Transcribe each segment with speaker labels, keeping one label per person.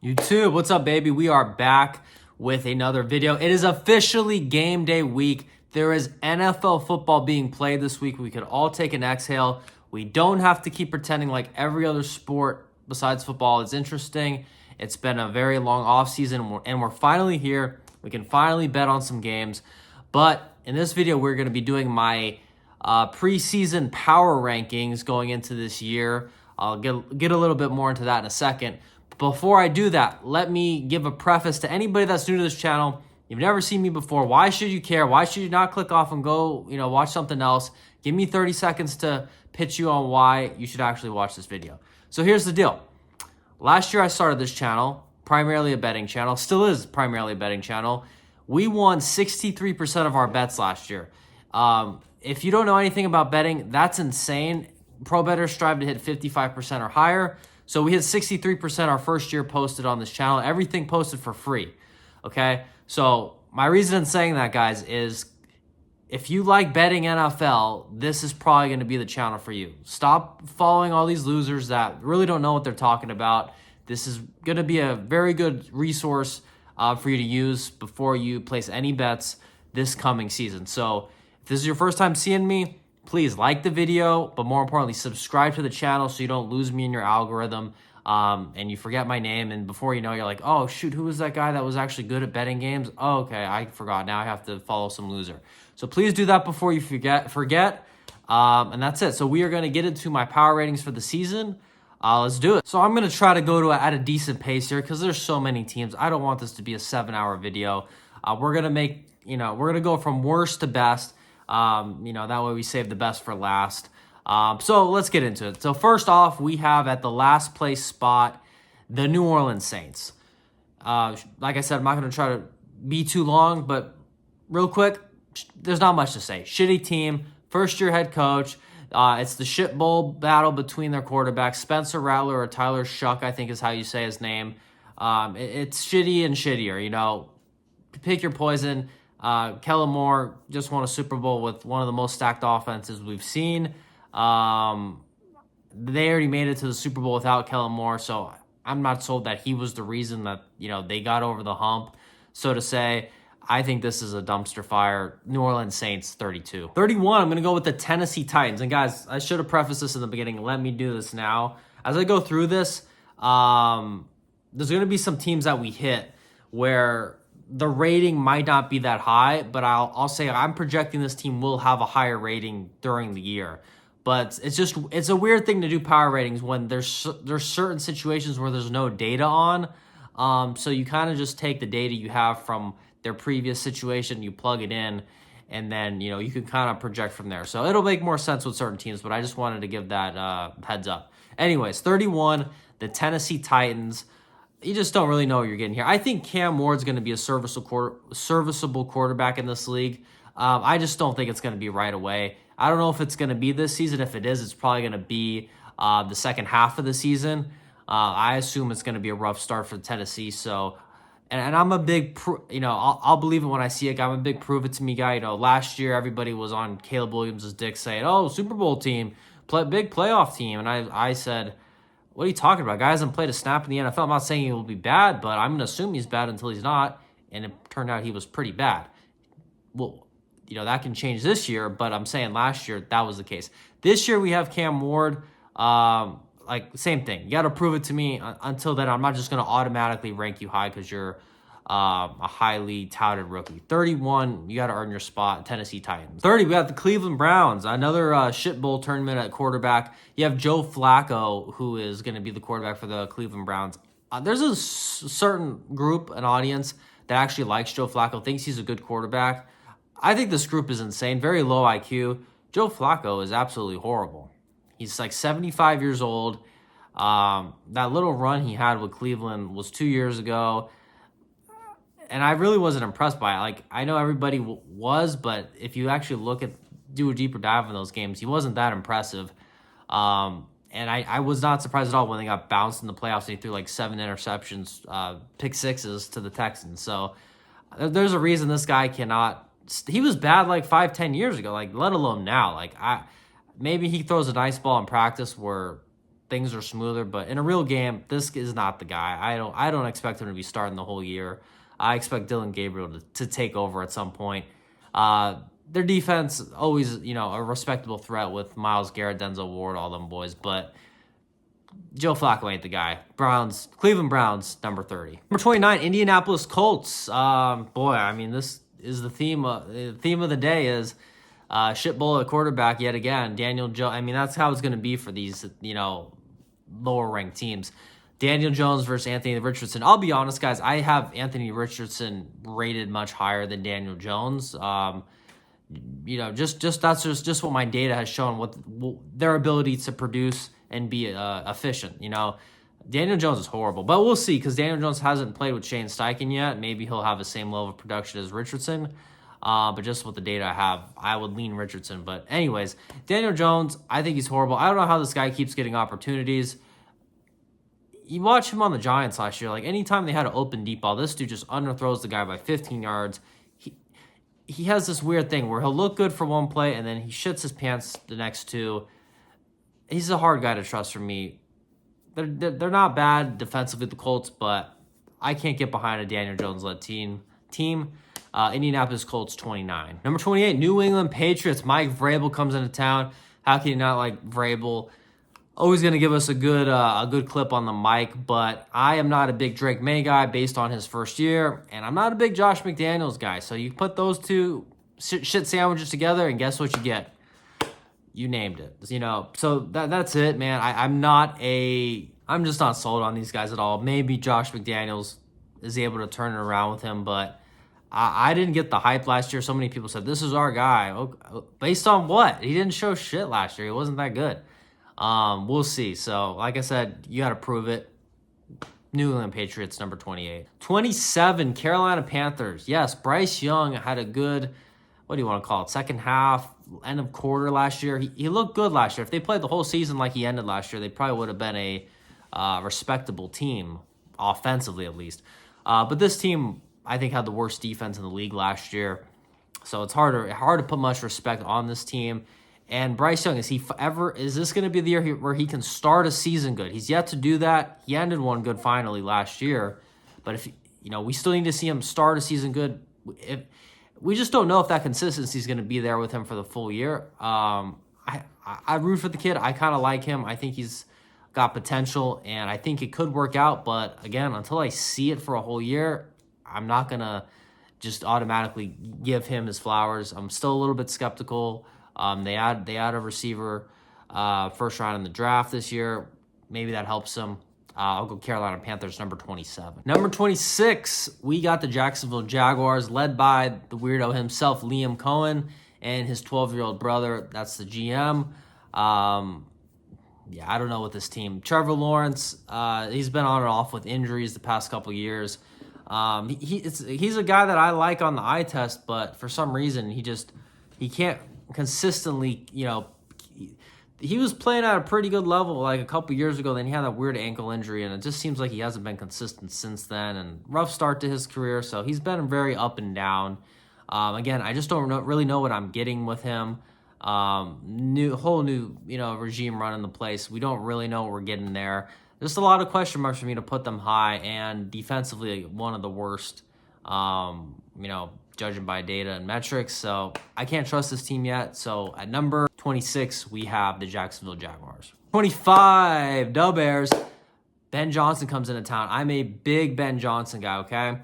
Speaker 1: YouTube, what's up, baby? We are back with another video. It is officially game day week. There is NFL football being played this week. We could all take an exhale. We don't have to keep pretending like every other sport besides football is interesting. It's been a very long offseason, and we're finally here. We can finally bet on some games. But in this video, we're going to be doing my preseason power rankings going into this year. I'll get a little bit more into that in a second. Before I do that, let me give a preface to anybody that's new to this channel. You've never seen me before. Why should you care? Why should you not click off and go, watch something else? Give me 30 seconds to pitch you on why you should actually watch this video. So here's the deal. Last year I started this channel, primarily a betting channel, still is primarily a betting channel. We won 63% of our bets last year. If you don't know anything about betting, that's insane. Pro bettors strive to hit 55% or higher. So we hit 63% our first year posted on this channel. Everything posted for free, okay? So my reason in saying that, guys, is if you like betting NFL, this is probably going to be the channel for you. Stop following all these losers that really don't know what they're talking about. This is going to be a very good resource for you to use before you place any bets this coming season. So if this is your first time seeing me, please like the video, but more importantly, subscribe to the channel so you don't lose me in your algorithm and you forget my name. And before you know, you're like, oh, shoot, who was that guy that was actually good at betting games? Oh, okay, I forgot. Now I have to follow some loser. So please do that before you forget. And that's it. So we are going to get into my power ratings for the season. Let's do it. So I'm going to try to go at a decent pace here because there's so many teams. I don't want this to be a 7-hour video. We're going to go from worst to best. That way we save the best for last. So let's get into it. So first off, we have at the last place spot, the New Orleans Saints. Like I said, I'm not going to try to be too long, but real quick, there's not much to say. Shitty team, first year head coach. It's the shit bowl battle between their quarterbacks, Spencer Rattler or Tyler Shuck, I think is how you say his name. It's shitty and shittier, pick your poison. Kellen Moore just won a Super Bowl with one of the most stacked offenses we've seen. They already made it to the Super Bowl without Kellen Moore, so I'm not sold that he was the reason that, they got over the hump, so to say. I think this is a dumpster fire. New Orleans Saints, 32. 31, I'm going to go with the Tennessee Titans. And guys, I should have prefaced this in the beginning. Let me do this now. As I go through this, there's going to be some teams that we hit where the rating might not be that high, but I'll say I'm projecting this team will have a higher rating during the year. But it's a weird thing to do power ratings when there's certain situations where there's no data on. So you kind of just take the data you have from their previous situation, you plug it in, and then you can kind of project from there. So it'll make more sense with certain teams, but I just wanted to give that heads up. Anyways, 31, the Tennessee Titans. You just don't really know what you're getting here. I think Cam Ward's going to be a serviceable quarterback in this league. I just don't think it's going to be right away. I don't know if it's going to be this season. If it is, it's probably going to be the second half of the season. I assume it's going to be a rough start for Tennessee. So, and I'm a big, I'll believe it when I see it. I'm a big prove it to me guy. Last year everybody was on Caleb Williams' dick saying, "Oh, Super Bowl team, big playoff team," and I said, what are you talking about? Guy hasn't played a snap in the NFL. I'm not saying he will be bad, but I'm going to assume he's bad until he's not. And it turned out he was pretty bad. Well, that can change this year, but I'm saying last year that was the case. This year we have Cam Ward. Same thing. You got to prove it to me. Until then, I'm not just going to automatically rank you high because you're a highly touted rookie. 31, you got to earn your spot. Tennessee Titans. 30, we got the Cleveland Browns. Another shit bowl tournament at quarterback. You have Joe Flacco, who is going to be the quarterback for the Cleveland Browns. There's a certain group, an audience, that actually likes Joe Flacco, thinks he's a good quarterback. I think this group is insane. Very low IQ. Joe Flacco is absolutely horrible. He's like 75 years old. That little run he had with Cleveland was 2 years ago. And I really wasn't impressed by it. I know everybody was, but if you actually do a deeper dive in those games, he wasn't that impressive. And I was not surprised at all when they got bounced in the playoffs. They threw 7 interceptions, pick sixes to the Texans. So there's a reason this guy cannot. He was bad 5-10 years ago, let alone now. Maybe he throws a nice ball in practice where things are smoother. But in a real game, this is not the guy. I don't expect him to be starting the whole year. I expect Dylan Gabriel to take over at some point. Their defense, always, a respectable threat with Myles Garrett, Denzel Ward, all them boys. But Joe Flacco ain't the guy. Cleveland Browns, number 30. Number 29, Indianapolis Colts. This is the theme. The theme of the day is shit bowl at quarterback yet again. Daniel Jones. That's how it's going to be for these, lower ranked teams. Daniel Jones versus Anthony Richardson. I'll be honest, guys. I have Anthony Richardson rated much higher than Daniel Jones. That's just what my data has shown. What their ability to produce and be efficient. Daniel Jones is horrible, but we'll see because Daniel Jones hasn't played with Shane Steichen yet. Maybe he'll have the same level of production as Richardson. But just with the data I have, I would lean Richardson. But anyways, Daniel Jones, I think he's horrible. I don't know how this guy keeps getting opportunities. You watch him on the Giants last year. Like, anytime they had an open deep ball, this dude just underthrows the guy by 15 yards. He has this weird thing where he'll look good for one play, and then he shits his pants the next two. He's a hard guy to trust for me. They're not bad defensively, the Colts, but I can't get behind a Daniel Jones-led team. Indianapolis Colts, 29. Number 28, New England Patriots. Mike Vrabel comes into town. How can you not like Vrabel? Always going to give us a good clip on the mic, but I am not a big Drake May guy based on his first year, and I'm not a big Josh McDaniels guy. So you put those two shit sandwiches together, and guess what you get? You named it. So that's it, man. I'm just not sold on these guys at all. Maybe Josh McDaniels is able to turn it around with him, but I didn't get the hype last year. So many people said, this is our guy. Based on what? He didn't show shit last year. He wasn't that good. We'll see. So, like I said, you got to prove it. New England Patriots, number 28. 27, Carolina Panthers. Yes, Bryce Young had a good, what do you want to call it, second half, end of quarter last year. He looked good last year. If they played the whole season like he ended last year, they probably would have been a respectable team, offensively at least. But this team, I think, had the worst defense in the league last year. So it's hard to put much respect on this team. And Bryce Young, is this going to be the year where he can start a season good? He's yet to do that. He ended one good finally last year. But if we still need to see him start a season good. We just don't know if that consistency is going to be there with him for the full year. I root for the kid. I kind of like him. I think he's got potential, and I think it could work out. But again, until I see it for a whole year, I'm not going to just automatically give him his flowers. I'm still a little bit skeptical. They add a receiver first round in the draft this year. Maybe that helps them. I'll go Carolina Panthers, number 27. Number 26, we got the Jacksonville Jaguars, led by the weirdo himself, Liam Cohen, and his 12-year-old brother. That's the GM. I don't know with this team. Trevor Lawrence, he's been on and off with injuries the past couple years. He's a guy that I like on the eye test, but for some reason he can't consistently, he was playing at a pretty good level like a couple years ago. Then he had that weird ankle injury, and it just seems like he hasn't been consistent since then. And rough start to his career, so he's been very up and down. Again, I just don't really know what I'm getting with him. Whole new regime running the place. We don't really know what we're getting there. Just a lot of question marks for me to put them high, and defensively one of the worst. Judging by data and metrics. So I can't trust this team yet. So at number 26, we have the Jacksonville Jaguars. 25, the Bears. Ben Johnson comes into town. I'm a big Ben Johnson guy, okay?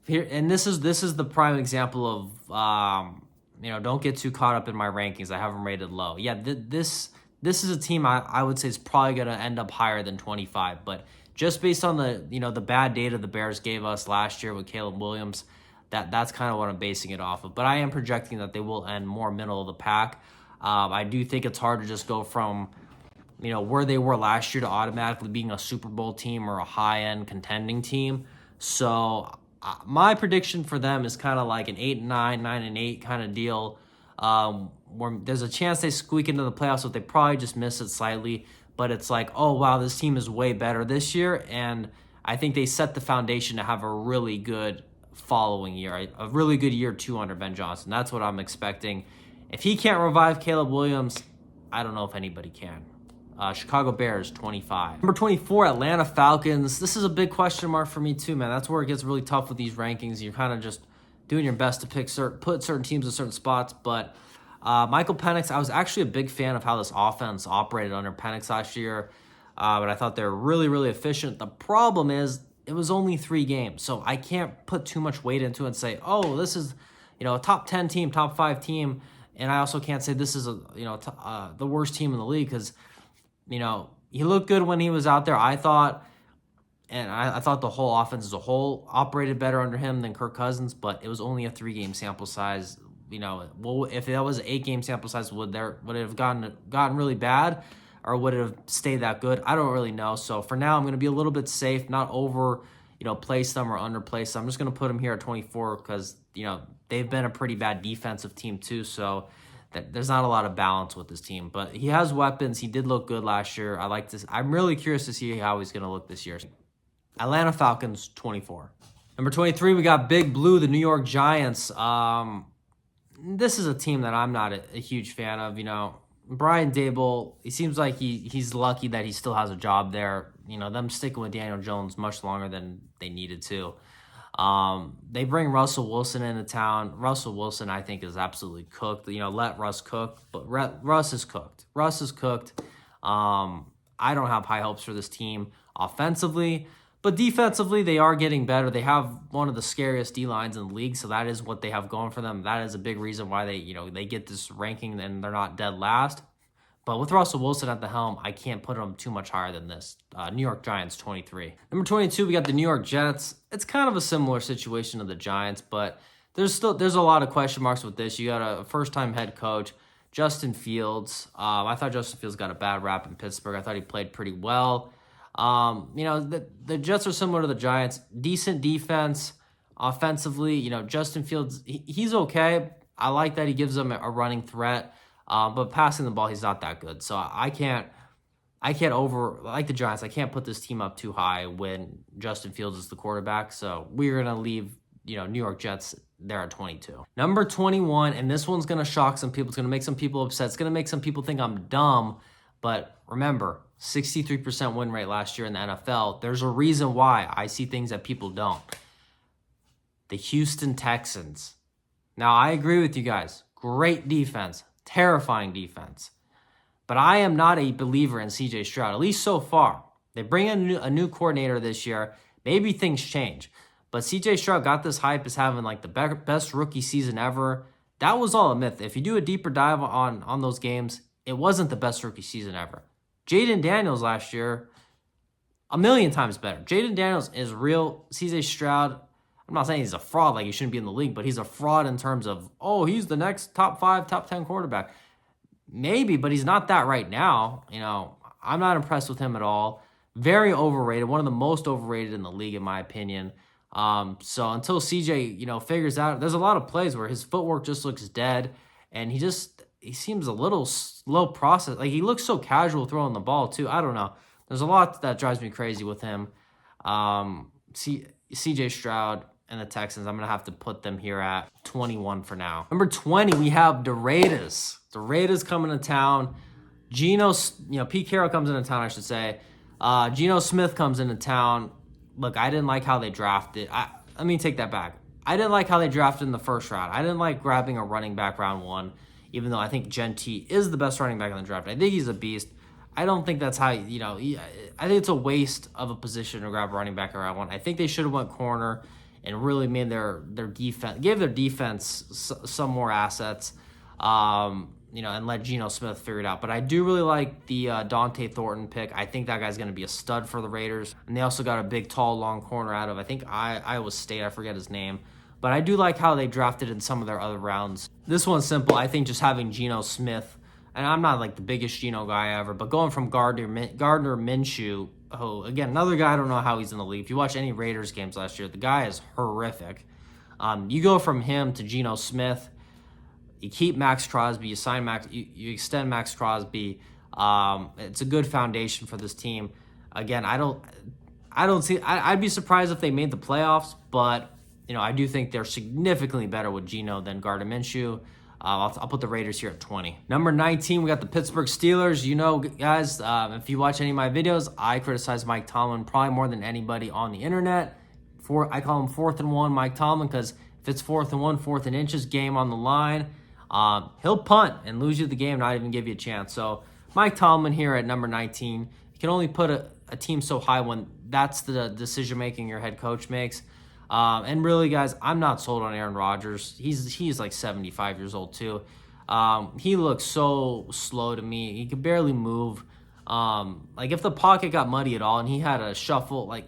Speaker 1: Here, and this is the prime example of, don't get too caught up in my rankings. I have them rated low. Yeah, this is a team I would say is probably going to end up higher than 25. But just based on the bad data the Bears gave us last year with Caleb Williams, that's kind of what I'm basing it off of. But I am projecting that they will end more middle of the pack. I do think it's hard to just go from, where they were last year to automatically being a Super Bowl team or a high-end contending team. So my prediction for them is kind of like an 8-9, 9-8 kind of deal, where there's a chance they squeak into the playoffs, but they probably just miss it slightly. But it's like, oh, wow, this team is way better this year. And I think they set the foundation to have a really good following year, a really good year 2 under Ben Johnson. That's what I'm expecting. If he can't revive Caleb Williams, I don't know if anybody can. Chicago Bears, 25. Number 24, Atlanta Falcons. This is a big question mark for me too, man. That's where it gets really tough with these rankings. You're kind of just doing your best to put certain teams in certain spots. But Michael Penix, I was actually a big fan of how this offense operated under Penix last year. But I thought they were really, really efficient. The problem is it was only 3 games. So I can't put too much weight into it and say, oh, this is, a top 10 team, top 5 team. And I also can't say this is the worst team in the league because, he looked good when he was out there, I thought. And I thought the whole offense as a whole operated better under him than Kirk Cousins, but it was only a 3-game sample size. If that was an 8-game sample size, would it have gotten really bad, or would it have stayed that good? I don't really know. So for now, I'm going to be a little bit safe, not over, place them or underplace them. I'm just going to put them here at 24 because, they've been a pretty bad defensive team too. So there's not a lot of balance with this team, but he has weapons. He did look good last year. I like this. I'm really curious to see how he's going to look this year. Atlanta Falcons, 24. Number 23, we got Big Blue, the New York Giants. This is a team that I'm not a huge fan of. Brian Dable, he seems like he's lucky that he still has a job there. Them sticking with Daniel Jones much longer than they needed to. They bring Russell Wilson into town. Russell Wilson, I think, is absolutely cooked. Let Russ cook, but Russ is cooked. Russ is cooked. I don't have high hopes for this team offensively, but defensively, they are getting better. They have one of the scariest D-lines in the league, so that is what they have going for them. That is a big reason why they get this ranking and they're not dead last. But with Russell Wilson at the helm, I can't put them too much higher than this. New York Giants, 23. Number 22, we got the New York Jets. It's kind of a similar situation to the Giants, but there's a lot of question marks with this. You got a first-time head coach, Justin Fields. I thought Justin Fields got a bad rap in Pittsburgh. I thought he played pretty well. The Jets are similar to the Giants. Decent defense, offensively. Justin Fields, he's okay. I like that he gives them a running threat. But passing the ball, he's not that good. So I can't like the Giants, I can't put this team up too high when Justin Fields is the quarterback. So we're going to leave, New York Jets there at 22. Number 21, and this one's going to shock some people. It's going to make some people upset. It's going to make some people think I'm dumb. But remember, 63% win rate last year in the NFL. There's a reason why I see things that people don't. The Houston Texans. Now, I agree with you guys. Great defense. Terrifying defense. But I am not a believer in CJ Stroud, at least so far. They bring in a new coordinator this year. Maybe things change. But CJ Stroud got this hype as having like the best rookie season ever. That was all a myth. If you do a deeper dive on those games, it wasn't the best rookie season ever. Jaden Daniels last year, a million times better. Jaden Daniels is real. CJ Stroud, I'm not saying he's a fraud, like he shouldn't be in the league, but he's a fraud in terms of, he's the next top 5, top 10 quarterback. Maybe, but he's not that right now. I'm not impressed with him at all. Very overrated, one of the most overrated in the league, in my opinion. So until CJ, figures out, there's a lot of plays where his footwork just looks dead, and he seems a little slow process. Like, he looks so casual throwing the ball, too. I don't know. There's a lot that drives me crazy with him. CJ Stroud and the Texans, I'm going to have to put them here at 21 for now. Number 20, we have the Raiders. The Raiders coming to town. Pete Carroll comes into town, I should say. Geno Smith comes into town. Look, I didn't like how they drafted. Let me take that back. I didn't like how they drafted in the first round. I didn't like grabbing a running back round 1, even though I think Gentee is the best running back in the draft. I think he's a beast. I don't think that's how, I think it's a waste of a position to grab a running back around 1. I think they should have went corner and really made their defense, gave their defense some more assets, and let Geno Smith figure it out. But I do really like the Dante Thornton pick. I think that guy's going to be a stud for the Raiders. And they also got a big, tall, long corner out of, I think, Iowa State. I forget his name. But I do like how they drafted in some of their other rounds. This one's simple. I think just having Geno Smith, and I'm not like the biggest Geno guy ever, but going from Gardner Minshew, again, another guy, I don't know how he's in the league. If you watch any Raiders games last year, the guy is horrific. You go from him to Geno Smith. You keep Max Crosby. You sign Max. You extend Max Crosby. It's a good foundation for this team. Again, I don't see. I'd be surprised if they made the playoffs, but I do think they're significantly better with Geno than Gardner Minshew. I'll put the Raiders here at 20. Number 19, we got the Pittsburgh Steelers. You know, guys, if you watch any of my videos, I criticize Mike Tomlin probably more than anybody on the internet. I call him 4th and 1 Mike Tomlin, because if it's 4th and 1, 4th and inches, game on the line, he'll punt and lose you the game, not even give you a chance. So Mike Tomlin here at number 19. You can only put a team so high when that's the decision-making your head coach makes. And really, guys, I'm not sold on Aaron Rodgers. He's like 75 years old, too. He looks so slow to me. He could barely move. Like, if the pocket got muddy at all and he had a shuffle, like,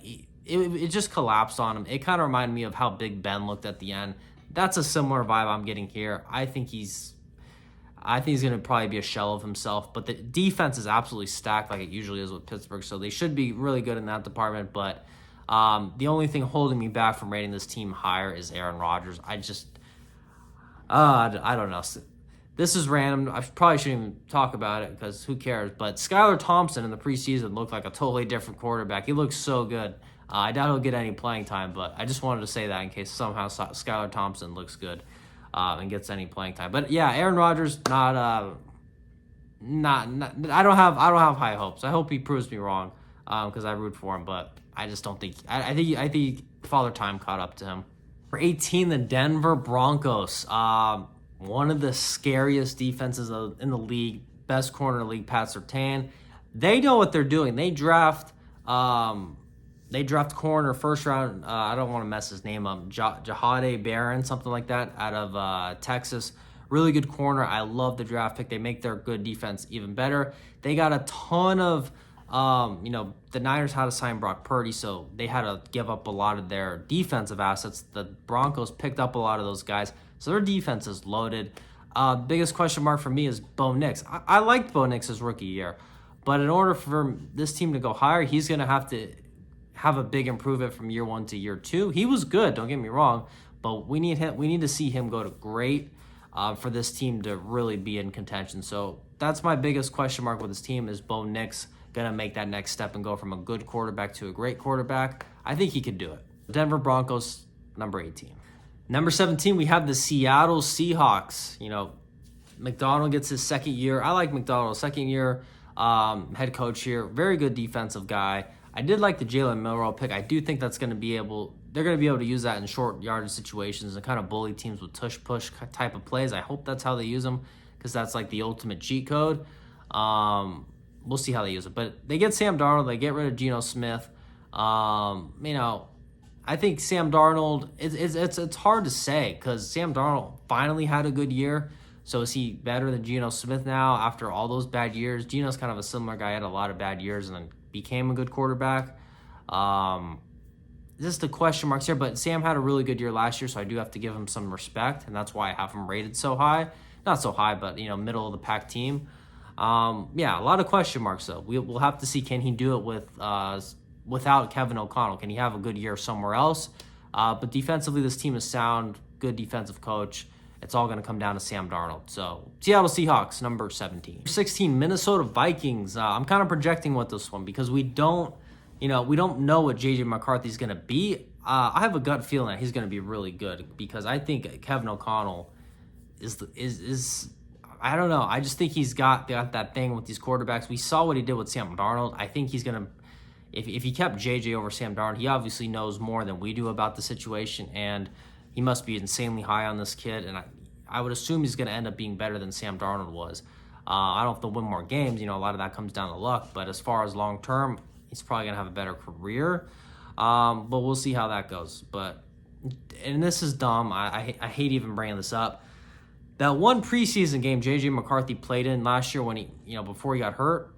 Speaker 1: it just collapsed on him. It kind of reminded me of how Big Ben looked at the end. That's a similar vibe I'm getting here. I think he's going to probably be a shell of himself. But the defense is absolutely stacked like it usually is with Pittsburgh, so they should be really good in that department. But the only thing holding me back from rating this team higher is Aaron Rodgers. I don't know. This is random. I probably shouldn't even talk about it because who cares? But Skylar Thompson in the preseason looked like a totally different quarterback. He looks so good. I doubt he'll get any playing time, but I just wanted to say that in case somehow Skylar Thompson looks good and gets any playing time. But yeah, Aaron Rodgers not. I don't have high hopes. I hope he proves me wrong because I root for him, but I just don't think. I think Father Time caught up to him. For 18, the Denver Broncos. One of the scariest defenses in the league. Best corner in the league, Pat Surtain. They know what they're doing. They draft corner first round. I don't want to mess his name up. Jahade Barron, something like that, out of Texas. Really good corner. I love the draft pick. They make their good defense even better. They got a ton of, the Niners had to sign Brock Purdy, so they had to give up a lot of their defensive assets. The Broncos picked up a lot of those guys, so their defense is loaded. Biggest question mark for me is Bo Nix. I liked Bo Nix's rookie year, but in order for this team to go higher, he's going to have to have a big improvement from year 1 to year 2. He was good, don't get me wrong, but we need to see him go to great for this team to really be in contention. So that's my biggest question mark with this team, is Bo Nix going to make that next step and go from a good quarterback to a great quarterback? I think he could do it. Denver Broncos, number 18. Number 17, we have the Seattle Seahawks. McDonald gets his second year. I like McDonald, second year head coach here. Very good defensive guy. I did like the Jalen Milroe pick. I do think they're going to be able to use that in short yardage situations and kind of bully teams with tush-push type of plays. I hope that's how they use them, because that's like the ultimate cheat code. We'll see how they use it. But they get Sam Darnold. They get rid of Geno Smith. I think Sam Darnold, it's hard to say, because Sam Darnold finally had a good year. So is he better than Geno Smith now after all those bad years? Geno's kind of a similar guy. He had a lot of bad years and then became a good quarterback. Just the question marks here, but Sam had a really good year last year, so I do have to give him some respect, and that's why I have him rated so high. Not so high, but middle of the pack team. A lot of question marks though. We'll have to see, can he do it without Kevin O'Connell? Can he have a good year somewhere else? But defensively, this team is sound, good defensive coach. It's all going to come down to Sam Darnold. So Seattle Seahawks, number 17. 16, Minnesota Vikings. I'm kind of projecting with this one because we don't know what J.J. McCarthy's going to be. I have a gut feeling that he's going to be really good, because I think Kevin O'Connell is I don't know. I just think he's got that thing with these quarterbacks. We saw what he did with Sam Darnold. I think he's going to, if he kept J.J. over Sam Darnold, he obviously knows more than we do about the situation, and he must be insanely high on this kid, and I would assume he's going to end up being better than Sam Darnold was. I don't know if they'll win more games. A lot of that comes down to luck, but as far as long-term, he's probably going to have a better career. But we'll see how that goes. And this is dumb. I hate even bringing this up. That one preseason game J.J. McCarthy played in last year when before he got hurt,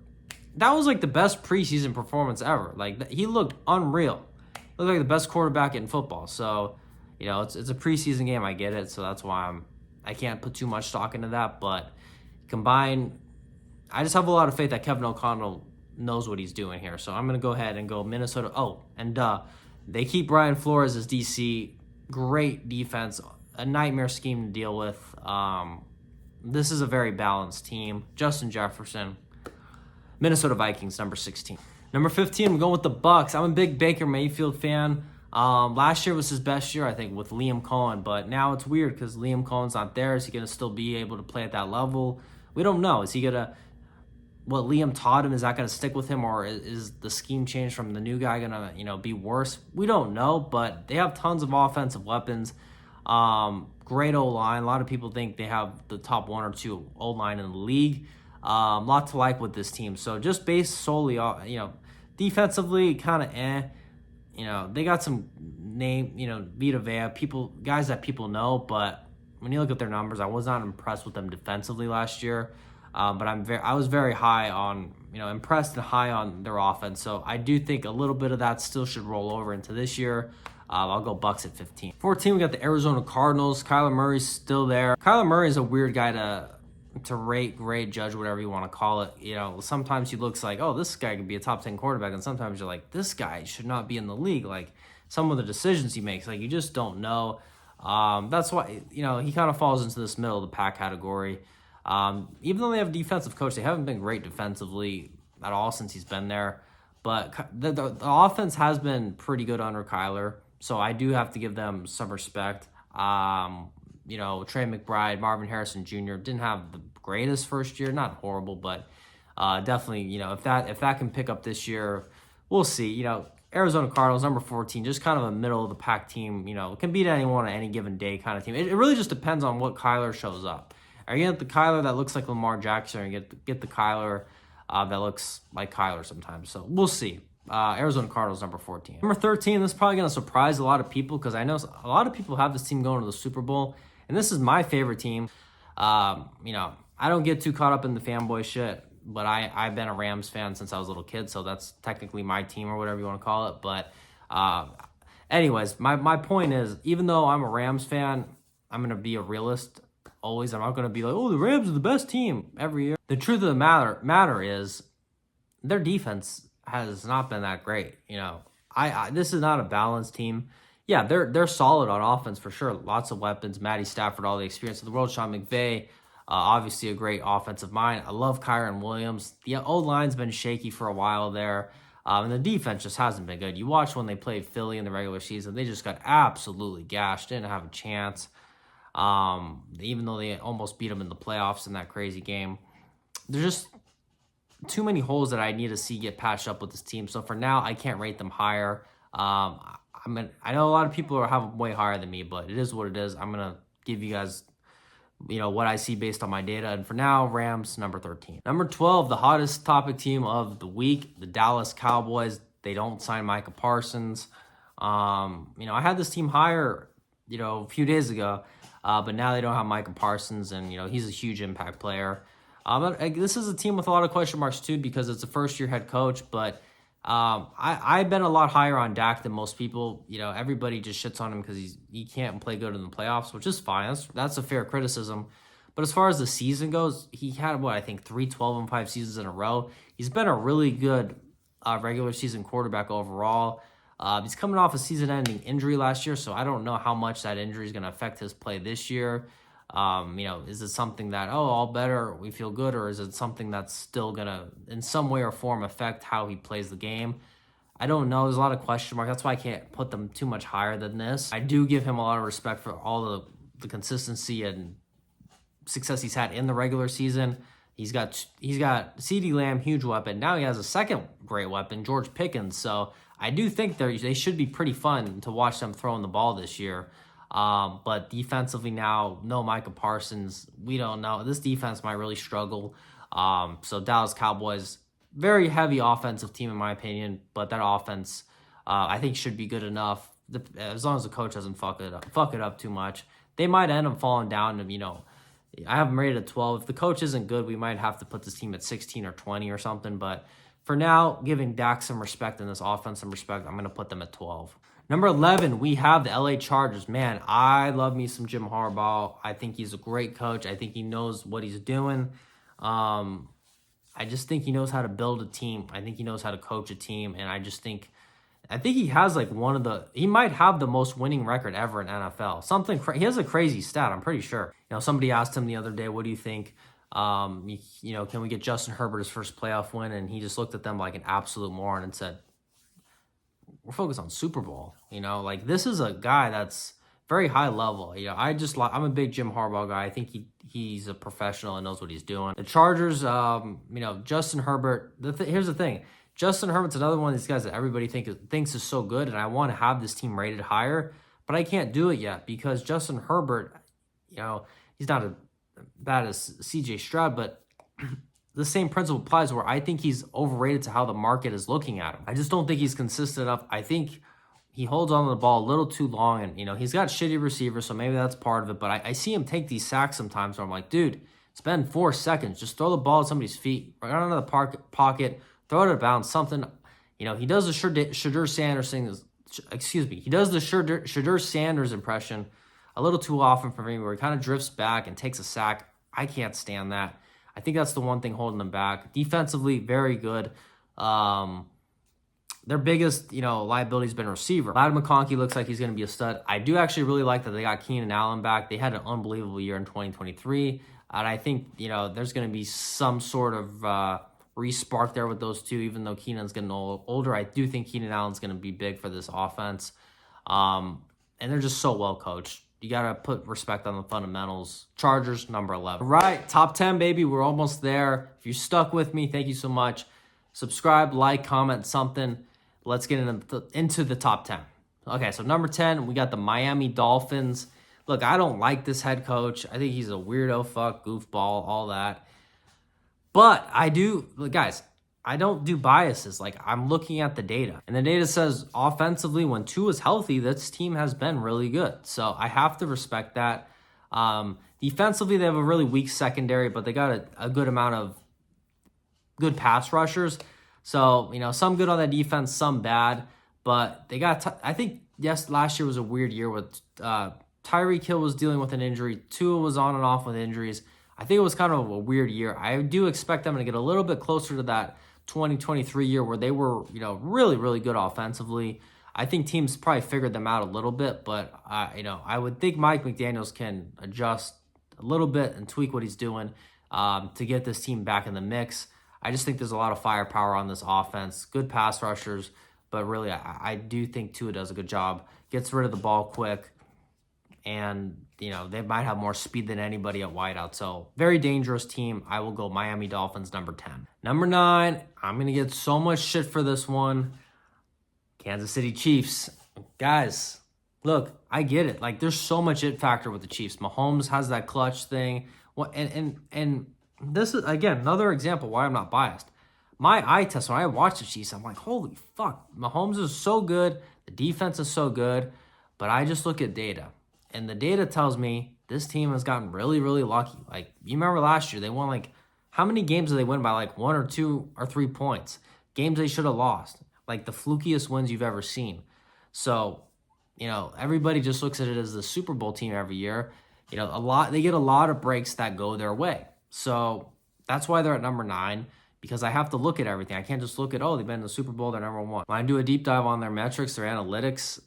Speaker 1: that was like the best preseason performance ever. Like, he looked unreal. He looked like the best quarterback in football. So, it's a preseason game. I get it. So that's why I can't put too much stock into that. But combined, I just have a lot of faith that Kevin O'Connell knows what he's doing here. So I'm going to go ahead and go Minnesota. Oh, and they keep Brian Flores as DC. Great defense. A nightmare scheme to deal with. This is a very balanced team. Justin Jefferson. Minnesota Vikings, number 16. Number 15, I'm going with the Bucks. I'm a big Baker Mayfield fan. Last year was his best year, I think, with Liam Cohen, but now it's weird because Liam Cohen's not there. Is he going to still be able to play at that level? We don't know. Is he going to, what Liam taught him, is that going to stick with him, or is the scheme change from the new guy going to, be worse? We don't know, but they have tons of offensive weapons. Great O-line. A lot of people think they have the top 1 or 2 O-line in the league. Lot to like with this team. So just based solely on, defensively, kind of they got some name, Vita Vea, guys that people know, but when you look at their numbers, I was not impressed with them defensively last year. But I was very high on, impressed and high on their offense. So I do think a little bit of that still should roll over into this year. I'll go Bucks at 15. 14, we got the Arizona Cardinals. Kyler Murray's still there. Kyler Murray is a weird guy to rate, grade, judge, whatever you want to call it. Sometimes he looks like, oh, this guy could be a top 10 quarterback, and sometimes you're like, this guy should not be in the league. Like some of the decisions he makes, like you just don't know. That's why, he kind of falls into this middle of the pack category. Even though they have a defensive coach, they haven't been great defensively at all since he's been there. But the offense has been pretty good under Kyler, so I do have to give them some respect. Trey McBride, Marvin Harrison Jr. didn't have the greatest first year, not horrible, but definitely, if that can pick up this year, we'll see. Arizona Cardinals, number 14, just kind of a middle of the pack team. Can beat anyone on any given day kind of team. It really just depends on what Kyler shows up. Are you get the Kyler that looks like Lamar Jackson, or you get the Kyler that looks like Kyler sometimes? So we'll see. Arizona Cardinals, number 14. Number 13, this is probably going to surprise a lot of people because I know a lot of people have this team going to the Super Bowl, and this is my favorite team. I don't get too caught up in the fanboy shit, but I've been a Rams fan since I was a little kid, so that's technically my team or whatever you want to call it. But anyways, my point is, even though I'm a Rams fan, I'm going to be a realist. Always, I'm not going to be like, oh, the Rams are the best team every year. The truth of the matter is their defense has not been that great. This is not a balanced team. Yeah, they're solid on offense for sure. Lots of weapons. Matty Stafford, all the experience of the world. Sean McVay, obviously a great offensive mind. I love Kyren Williams. The O-line's been shaky for a while there. And the defense just hasn't been good. You watch when they played Philly in the regular season, they just got absolutely gashed. Didn't have a chance. Even though they almost beat them in the playoffs in that crazy game. There's just too many holes that I need to see get patched up with this team. So for now, I can't rate them higher. I know a lot of people have them way higher than me, but it is what it is. I'm going to give you guys, what I see based on my data. And for now, Rams, number 13. Number 12, the hottest topic team of the week, the Dallas Cowboys. They don't sign Micah Parsons. I had this team higher, a few days ago. But now they don't have Micah Parsons, and, he's a huge impact player. This is a team with a lot of question marks, too, because it's a first-year head coach. But I've been a lot higher on Dak than most people. Everybody just shits on him because he can't play good in the playoffs, which is fine. That's a fair criticism. But as far as the season goes, he had, 3 12-5 seasons in a row. He's been a really good regular season quarterback overall. He's coming off a season-ending injury last year, so I don't know how much that injury is going to affect his play this year. Is it something that, all better, we feel good, or is it something that's still going to, in some way or form, affect how he plays the game? I don't know. There's a lot of question marks. That's why I can't put them too much higher than this. I do give him a lot of respect for all the consistency and success he's had in the regular season. He's got CeeDee Lamb, huge weapon. Now he has a second great weapon, George Pickens. So I do think they should be pretty fun to watch them throwing the ball this year. But defensively now, no Micah Parsons. We don't know. This defense might really struggle. So Dallas Cowboys, very heavy offensive team in my opinion, but that offense I think should be good enough. As long as the coach doesn't fuck it up too much. They might end up falling down to, I have them rated at 12. If the coach isn't good, we might have to put this team at 16 or 20 or something. But for now, giving Dak some respect and this offense some respect, I'm going to put them at 12. Number 11, we have the LA Chargers. Man, I love me some Jim Harbaugh. I think he's a great coach. I think he knows what he's doing. I just think he knows how to build a team. I think he knows how to coach a team. And I think he has he might have the most winning record ever in NFL. He has a crazy stat, I'm pretty sure. Somebody asked him the other day, what do you think? Can we get Justin Herbert his first playoff win? And he just looked at them like an absolute moron and said, we're focused on Super Bowl. Like this is a guy that's very high level. I'm a big Jim Harbaugh guy. I think he's a professional and knows what he's doing. The Chargers, Justin Herbert. Here's the thing. Justin Herbert's another one of these guys that everybody thinks is so good, and I want to have this team rated higher, but I can't do it yet because Justin Herbert, he's not as bad as CJ Stroud, but the same principle applies where I think he's overrated to how the market is looking at him. I just don't think he's consistent enough. I think he holds on to the ball a little too long, and, he's got shitty receivers, so maybe that's part of it, but I see him take these sacks sometimes where I'm like, dude, it's been 4 seconds. Just throw the ball at somebody's feet, right out of the pocket, throw it out of bounds, something. He does the Shadur Sanders thing. He does the Shadur Sanders impression a little too often for me, where he kind of drifts back and takes a sack. I can't stand that. I think that's the one thing holding them back. Defensively, very good. Their biggest, liability has been receiver. Ladd McConkey looks like he's going to be a stud. I do actually really like that they got Keenan Allen back. They had an unbelievable year in 2023. And I think, there's going to be some sort of re-spark there with those two, even though Keenan's getting older. I do think Keenan Allen's going to be big for this offense. And they're just so well coached. You got to put respect on the fundamentals. Chargers, number 11. All right, top 10, baby. We're almost there. If you stuck with me, thank you so much. Subscribe, like, comment, something. Let's get into the top 10. Okay, so number 10, we got the Miami Dolphins. Look, I don't like this head coach. I think he's a weirdo, goofball, all that. But I do, guys, I don't do biases. Like, I'm looking at the data. And the data says offensively, when Tua is healthy, this team has been really good. So I have to respect that. Defensively, they have a really weak secondary, but they got a good amount of good pass rushers. So, some good on that defense, some bad. But they got, I think, last year was a weird year with Tyreek Hill was dealing with an injury. Tua was on and off with injuries. I think it was kind of a weird year. I do expect them to get a little bit closer to that 2023 year where they were, really, really good offensively. I think teams probably figured them out a little bit, but, I would think Mike McDaniels can adjust a little bit and tweak what he's doing to get this team back in the mix. I just think there's a lot of firepower on this offense, good pass rushers, but really I do think Tua does a good job, gets rid of the ball quick, and, they might have more speed than anybody at wideout. So, very dangerous team. I will go Miami Dolphins, number 10. Number 9, I'm going to get so much shit for this one. Kansas City Chiefs. Guys, look, I get it. Like, there's so much it factor with the Chiefs. Mahomes has that clutch thing. And this is, again, another example why I'm not biased. My eye test, when I watch the Chiefs, I'm like, holy fuck. Mahomes is so good. The defense is so good. But I just look at data. And the data tells me this team has gotten really, really lucky. Like, you remember last year, they won, how many games did they win by, 1 or 2 or 3 points? Games they should have lost. Like, the flukiest wins you've ever seen. So, everybody just looks at it as the Super Bowl team every year. They get a lot of breaks that go their way. So, that's why they're at number 9, because I have to look at everything. I can't just look at, they've been in the Super Bowl, they're number 1. When I do a deep dive on their metrics, their analytics,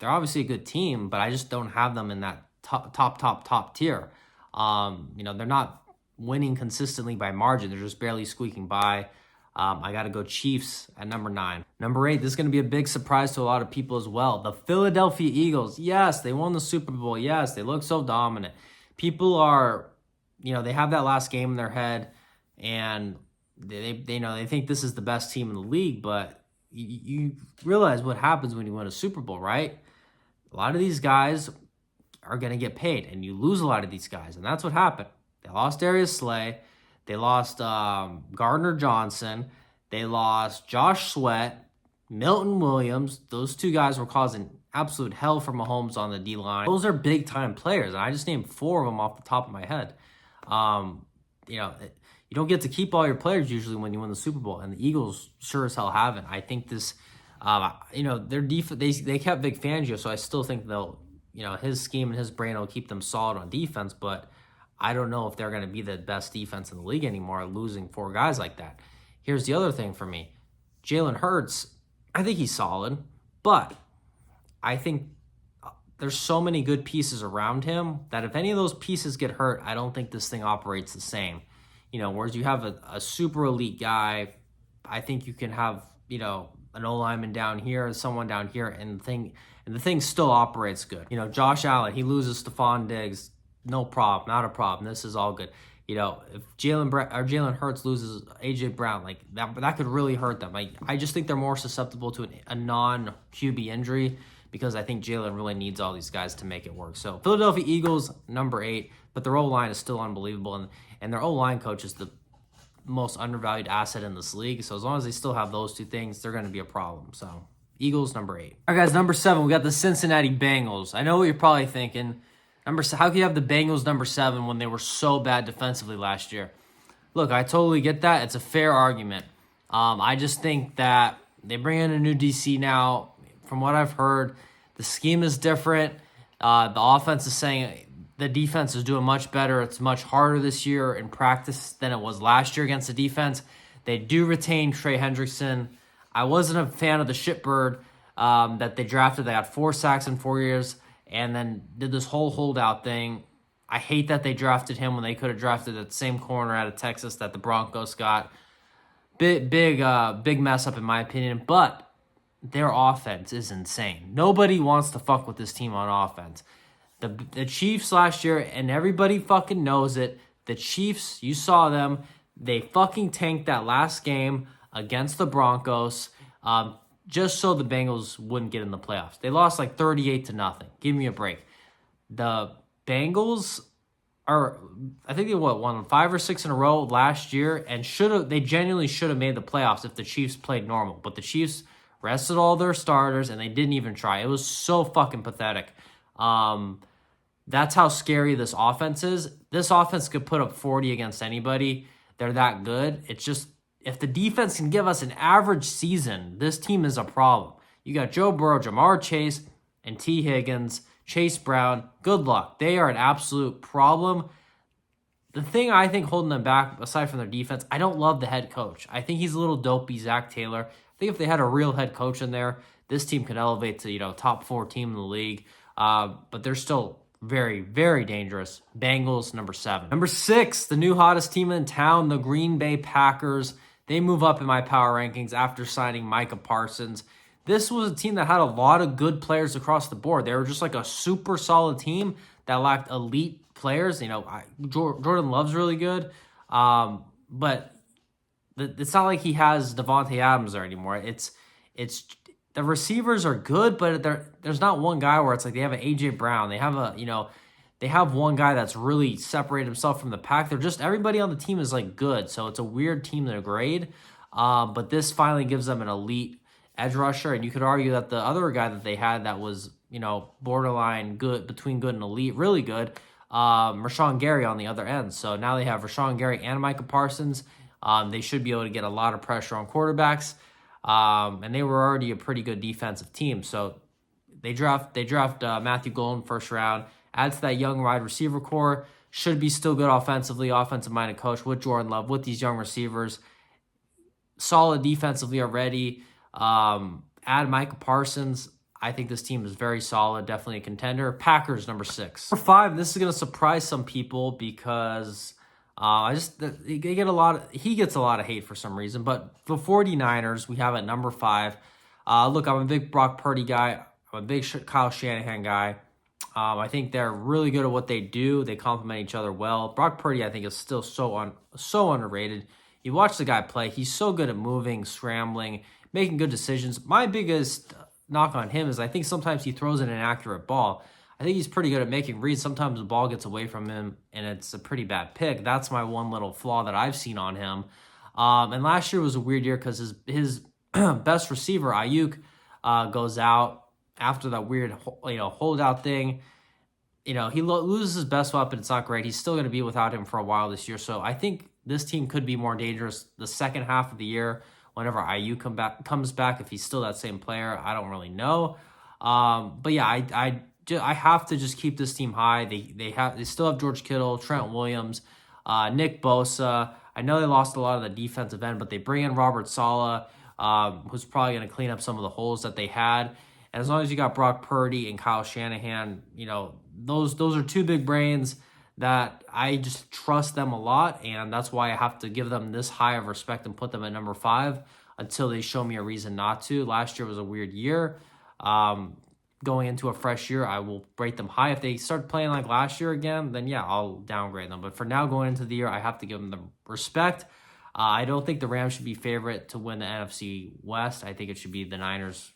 Speaker 1: they're obviously a good team, but I just don't have them in that top tier. They're not winning consistently by margin. They're just barely squeaking by. I got to go Chiefs at number 9. Number 8, this is going to be a big surprise to a lot of people as well. The Philadelphia Eagles. Yes, they won the Super Bowl. Yes, they look so dominant. People are, they have that last game in their head, and they think this is the best team in the league, but you realize what happens when you win a Super Bowl, right? A lot of these guys are going to get paid, and you lose a lot of these guys, and that's what happened. They lost Darius Slay. They lost Gardner Johnson. They lost Josh Sweat, Milton Williams. Those 2 guys were causing absolute hell for Mahomes on the D-line. Those are big-time players, and I just named 4 of them off the top of my head. You don't get to keep all your players usually when you win the Super Bowl, and the Eagles sure as hell haven't. I think this, their defense, they kept Vic Fangio, so I still think they'll, his scheme and his brain will keep them solid on defense, but I don't know if they're going to be the best defense in the league anymore, losing 4 guys like that. Here's the other thing for me. Jalen Hurts, I think he's solid, but I think there's so many good pieces around him that if any of those pieces get hurt, I don't think this thing operates the same. Whereas you have a super elite guy, I think you can have, an O-lineman down here, someone down here, and the thing still operates good. You know, Josh Allen, he loses Stephon Diggs, no problem, not a problem. This is all good. You know, if Jalen Hurts loses A.J. Brown, like that could really hurt them. I just think they're more susceptible to a non-QB injury because I think Jalen really needs all these guys to make it work. So Philadelphia Eagles, number 8, but their O-line is still unbelievable, and their O-line coach is the most undervalued asset in this league. So as long as they still have those two things, they're going to be a problem. So Eagles, number 8. All right, guys, number 7, we got the Cincinnati Bengals. I know what you're probably thinking. How can you have the Bengals number 7 when they were so bad defensively last year? Look, I totally get that. It's a fair argument. I just think that they bring in a new DC now. From what I've heard, the scheme is different. The offense is saying the defense is doing much better. It's much harder this year in practice than it was last year against the defense. They do retain Trey Hendrickson. I wasn't a fan of the shitbird that they drafted. They got 4 sacks in 4 years. And then did this whole holdout thing. I hate that they drafted him when they could have drafted that same corner out of Texas that the Broncos got. Big mess up in my opinion. But their offense is insane. Nobody wants to fuck with this team on offense. The Chiefs last year, and everybody fucking knows it. The Chiefs, you saw them. They fucking tanked that last game against the Broncos. Just so the Bengals wouldn't get in the playoffs. They lost like 38-0. Give me a break. The Bengals are, I think they won 5 or 6 in a row last year, and they genuinely should have made the playoffs if the Chiefs played normal. But the Chiefs rested all their starters, and they didn't even try. It was so fucking pathetic. That's how scary this offense is. This offense could put up 40 against anybody. They're that good. It's just, if the defense can give us an average season, this team is a problem. You got Joe Burrow, Jamar Chase, and T. Higgins, Chase Brown. Good luck. They are an absolute problem. The thing I think holding them back, aside from their defense, I don't love the head coach. I think he's a little dopey, Zach Taylor. I think if they had a real head coach in there, this team could elevate to, top 4 team in the league. But they're still very, very dangerous. Bengals, number 7. Number 6, the new hottest team in town, the Green Bay Packers. They move up in my power rankings after signing Micah Parsons. This was a team that had a lot of good players across the board. They were just like a super solid team that lacked elite players. Jordan Love's really good, but it's not like he has Devontae Adams there anymore. It's the receivers are good, but there's not one guy where it's like they have an A.J. Brown. They have they have one guy that's really separated himself from the pack. They're just, everybody on the team is like good. So it's a weird team to grade. But this finally gives them an elite edge rusher. And you could argue that the other guy that they had that was, borderline good, between good and elite, really good, Rashawn Gary on the other end. So now they have Rashawn Gary and Micah Parsons. They should be able to get a lot of pressure on quarterbacks. And they were already a pretty good defensive team. So they draft Matthew Golden first round. Add to that young wide receiver core. Should be still good offensively, offensive-minded coach with Jordan Love, with these young receivers. Solid defensively already. Add Micah Parsons. I think this team is very solid, definitely a contender. Packers, number 6. Number 5, this is going to surprise some people because he gets a lot of hate for some reason. But the 49ers, we have at number 5. Look, I'm a big Brock Purdy guy. I'm a big Kyle Shanahan guy. I think they're really good at what they do. They complement each other well. Brock Purdy, I think, is still so underrated. You watch the guy play. He's so good at moving, scrambling, making good decisions. My biggest knock on him is I think sometimes he throws an inaccurate ball. I think he's pretty good at making reads. Sometimes the ball gets away from him, and it's a pretty bad pick. That's my one little flaw that I've seen on him. And last year was a weird year because his best receiver, Ayuk, goes out after that weird, holdout thing. He loses his best weapon. It's not great. He's still going to be without him for a while this year. So I think this team could be more dangerous the second half of the year whenever Ayuk comes back. If he's still that same player, I don't really know. But yeah, I have to just keep this team high. They still have George Kittle, Trent Williams, Nick Bosa. I know they lost a lot of the defensive end, but they bring in Robert Saleh, who's probably going to clean up some of the holes that they had. And as long as you got Brock Purdy and Kyle Shanahan, those are two big brains that I just trust them a lot, and that's why I have to give them this high of respect and put them at number 5. until they show me a reason not to. Last year was a weird year. Going into a fresh year, I will rate them high. If they start playing like last year again, then yeah, I'll downgrade them. But for now, going into the year, I have to give them the respect. I don't think the Rams should be favorite to win the NFC West. I think it should be the Niners.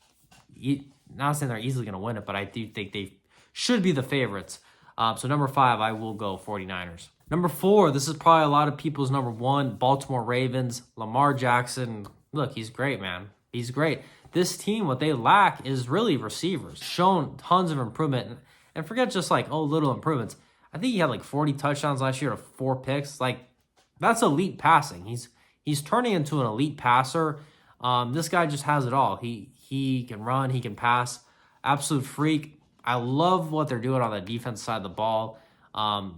Speaker 1: Not saying they're easily going to win it, but I do think they should be the favorites. So number 5, I will go 49ers. Number 4, this is probably a lot of people's number 1, Baltimore Ravens. Lamar Jackson, look, he's great, man. He's great. This team, what they lack is really receivers. Shown tons of improvement. And forget just like, little improvements. I think he had like 40 touchdowns last year to 4 picks. Like, that's elite passing. He's turning into an elite passer. This guy just has it all. He can run, he can pass. Absolute freak. I love what they're doing on the defense side of the ball.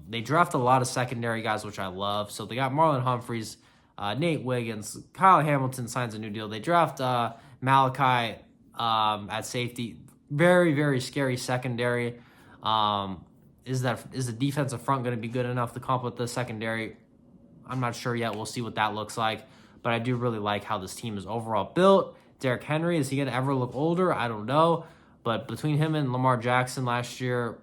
Speaker 1: They draft a lot of secondary guys, which I love. So they got Marlon Humphreys, Nate Wiggins, Kyle Hamilton signs a new deal. They draft Malachi at safety. Very, very scary secondary. Is the defensive front going to be good enough to complement the secondary? I'm not sure yet. We'll see what that looks like. But I do really like how this team is overall built. Derrick Henry, is he going to ever look older? I don't know. But between him and Lamar Jackson last year,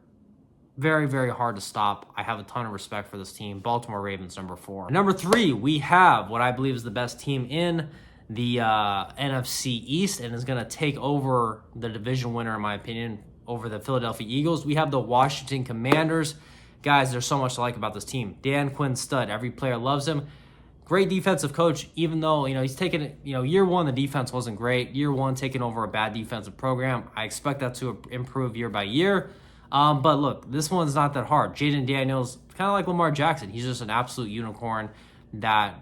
Speaker 1: very, very hard to stop. I have a ton of respect for this team. Baltimore Ravens, number 4. Number 3, we have what I believe is the best team in the NFC East and is going to take over the division winner, in my opinion, over the Philadelphia Eagles. We have the Washington Commanders. Guys, there's so much to like about this team. Dan Quinn, stud. Every player loves him. Great defensive coach, even though, he's taken, year 1, the defense wasn't great. Year 1, taking over a bad defensive program. I expect that to improve year by year. But look, this one's not that hard. Jaden Daniels, kind of like Lamar Jackson. He's just an absolute unicorn that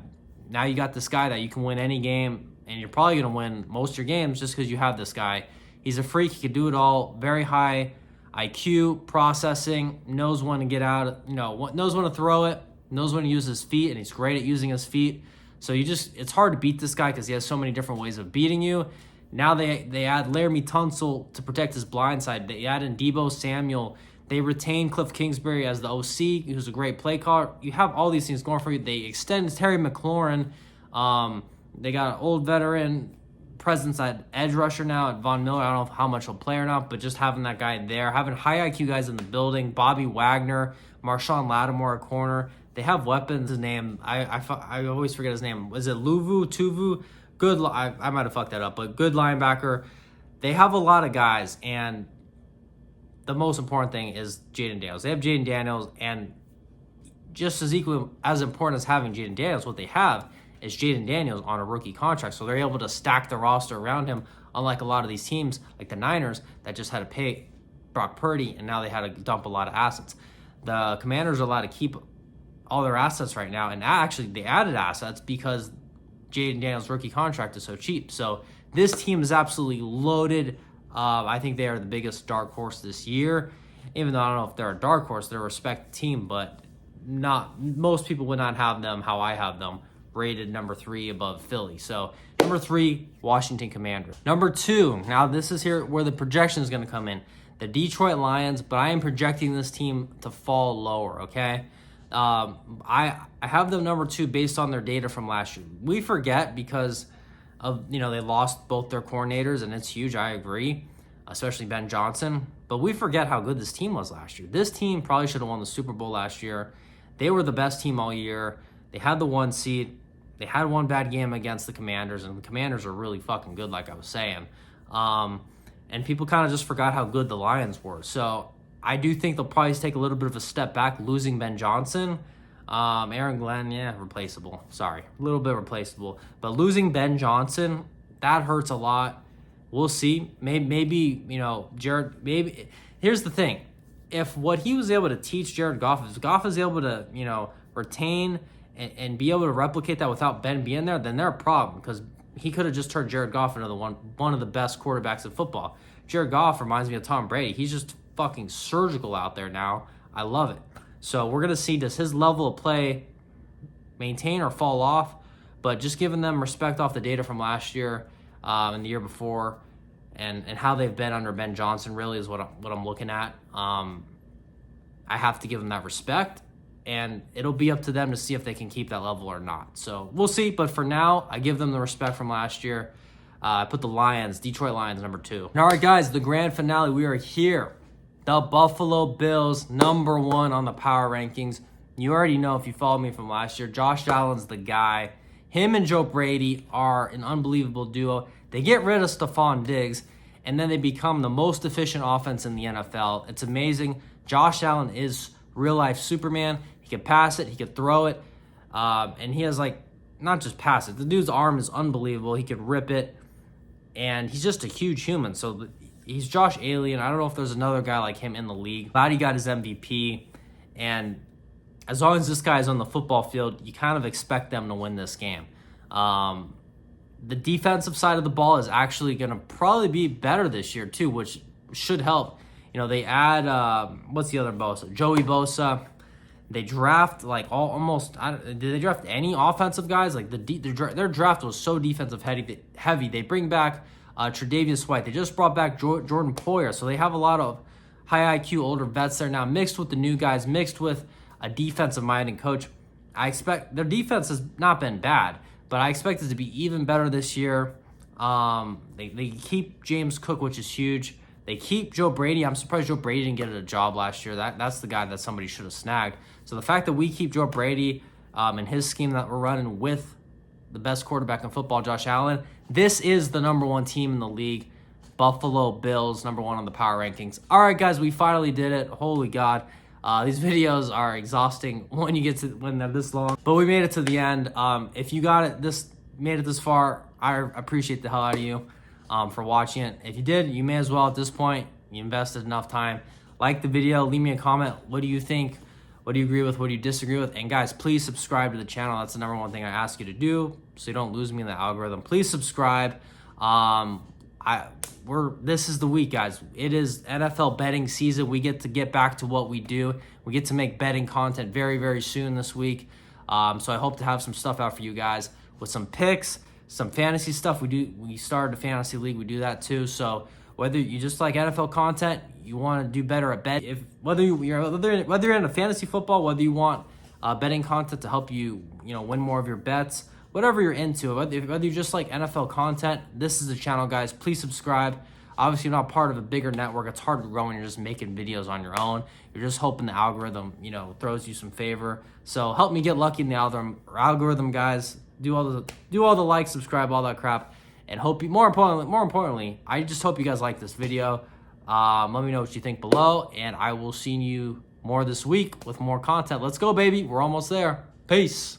Speaker 1: now you got this guy that you can win any game, and you're probably going to win most of your games just because you have this guy. He's a freak. He can do it all. Very high IQ, processing, knows when to get out, knows when to throw it, knows when to use his feet, and he's great at using his feet. So it's hard to beat this guy because he has so many different ways of beating you. Now they add Laramie Tunsil to protect his blind side. They add in Deebo Samuel. They retain Cliff Kingsbury as the OC, who's a great play caller. You have all these things going for you. They extend Terry McLaurin. They got an old veteran presence at edge rusher now at Von Miller. I don't know how much he'll play or not, but just having that guy there, having high IQ guys in the building, Bobby Wagner, Marshawn Lattimore at corner. They have weapons. His name, I always forget his name. Was it Tuvu? Good, I might have fucked that up, but good linebacker. They have a lot of guys, and the most important thing is Jaden Daniels. They have Jaden Daniels, and just as equally as important as having Jaden Daniels, what they have is Jaden Daniels on a rookie contract. So they're able to stack the roster around him, unlike a lot of these teams, like the Niners, that just had to pay Brock Purdy, and now they had to dump a lot of assets. The Commanders are allowed to keep all their assets right now, and actually they added assets because Jaden Daniels' rookie contract is so cheap. So this team is absolutely loaded. I think they are the biggest dark horse this year. Even though I don't know if they're a dark horse, they're a respected team, but most people would not have them how I have them, rated number 3 above Philly. So number 3, Washington Commanders. Number 2, now this is here where the projection is going to come in. The Detroit Lions, but I am projecting this team to fall lower, okay? I have them number 2 based on their data from last year. We forget because of, they lost both their coordinators, and it's huge, I agree, especially Ben Johnson. But we forget how good this team was last year. This team probably should have won the Super Bowl last year. They were the best team all year. They had the 1 seed. They had one bad game against the Commanders, and the Commanders are really fucking good, like I was saying. And people kind of just forgot how good the Lions were. So I do think they'll probably take a little bit of a step back, losing Ben Johnson. Aaron Glenn, replaceable. Sorry, a little bit replaceable. But losing Ben Johnson, that hurts a lot. We'll see. Maybe Jared, maybe. Here's the thing. If what he was able to teach Jared Goff, if Goff is able to, retain and be able to replicate that without Ben being there, then they're a problem because he could have just turned Jared Goff into one of the best quarterbacks in football. Jared Goff reminds me of Tom Brady. He's just fucking surgical out there now. I love it. So we're going to see, does his level of play maintain or fall off? But just giving them respect off the data from last year and the year before and how they've been under Ben Johnson really is what I'm looking at. I have to give them that respect. and it'll be up to them to see if they can keep that level or not. So we'll see. But for now, I give them the respect from last year. I put the Detroit Lions, number 2. All right, guys, the grand finale. We are here. The Buffalo Bills, number 1 on the power rankings. You already know if you followed me from last year, Josh Allen's the guy. Him and Joe Brady are an unbelievable duo. They get rid of Stephon Diggs, and then they become the most efficient offense in the NFL. It's amazing. Josh Allen is real-life Superman. He can pass it. He can throw it. And he has, not just pass it. The dude's arm is unbelievable. He could rip it. And he's just a huge human. So he's Josh Allen. I don't know if there's another guy like him in the league. Glad he got his MVP. And as long as this guy is on the football field, you kind of expect them to win this game. The defensive side of the ball is actually going to probably be better this year too, which should help. They add, what's the other Bosa? Joey Bosa. They draft did they draft any offensive guys? Their draft was so defensive heavy. They bring back Tre'Davious White. They just brought back Jordan Poyer. So they have a lot of high IQ older vets there now, mixed with the new guys, mixed with a defensive-minded coach. I expect their defense has not been bad, but I expect it to be even better this year. They keep James Cook, which is huge. They keep Joe Brady. I'm surprised Joe Brady didn't get a job last year. That's the guy that somebody should have snagged. So the fact that we keep Joe Brady and his scheme that we're running with the best quarterback in football, Josh Allen, this is the number 1 team in the league. Buffalo Bills, number 1 on the power rankings. All right, guys, we finally did it. Holy God. These videos are exhausting when they're this long. But we made it to the end. If you made it this far, I appreciate the hell out of you for watching it. If you did, you may as well at this point. You invested enough time. Like the video. Leave me a comment. What do you think? What do you agree with? What do you disagree with? And guys, please subscribe to the channel. That's the number 1 thing I ask you to do so you don't lose me in the algorithm. Please subscribe. This is the week, guys. It is NFL betting season. We get back to what we do. We get to make betting content very, very soon this week. So I hope to have some stuff out for you guys with some picks, some fantasy stuff. We started a fantasy league. We do that too. So whether you just like NFL content, you want to do better at bet. Whether you're into fantasy football, whether you want betting content to help you win more of your bets, whatever you're into, whether you just like NFL content, this is the channel, guys. Please subscribe. Obviously, you're not part of a bigger network. It's hard to grow when you're just making videos on your own. You're just hoping the algorithm, throws you some favor. So help me get lucky in the algorithm, guys. Do all the likes, subscribe, all that crap, and more importantly, I just hope you guys like this video. Let me know what you think below, and I will see you more this week with more content. Let's go, baby. We're almost there. Peace.